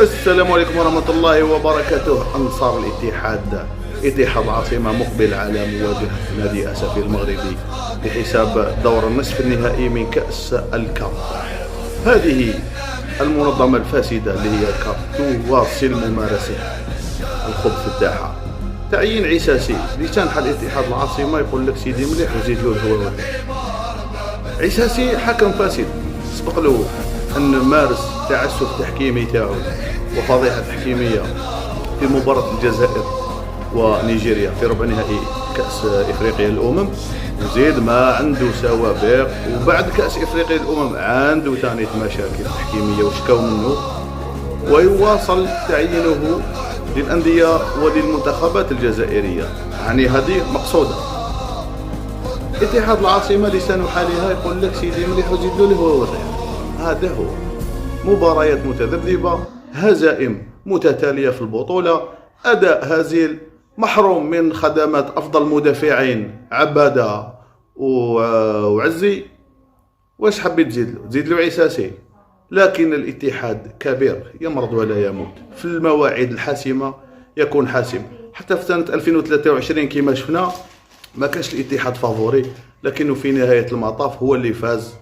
السلام عليكم ورحمة الله وبركاته. أنصار الاتحاد، اتحاد العاصمة مقبل على مواجهة نادي أسفي المغربي بحساب دور النصف النهائي من كأس الكاب. هذه المنظمة الفاسدة اللي هي الكاب تواصل ممارسة الخبث الداحة. تعيين عساسي لتنحى الاتحاد العاصمة، يقول لك سيدي مليح وزيد له الهواء. عساسي حكم فاسد، سبق له أن مارس تعسف تحكيمي تاعو وفضيحة تحكيمية في مباراة الجزائر ونيجيريا في ربع نهائي كأس إفريقيا للأمم، وزيد ما عنده سوابق، وبعد كأس إفريقيا للأمم عنده ثاني مشاكل تحكيمية وشكاو منه، ويواصل تعيينه للأندية وللمنتخبات الجزائرية. يعني هذه مقصودة. اتحاد العاصمة لسان حالها يقول لك سيدي مليح وزيد له الهواء. هذا هو مباريات متذبذبة، هزائم متتالية في البطولة، أداء هزيل، محروم من خدمات أفضل مدافعين عبادة وعزي. واش حبيت تزيد له؟ تزيد له عساسي. لكن الاتحاد كبير، يمرض ولا يموت. في المواعيد الحاسمة يكون حاسم. حتى في سنة 2023 كما شفنا ما كانش الاتحاد فافوري، لكنه في نهاية المطاف هو اللي فاز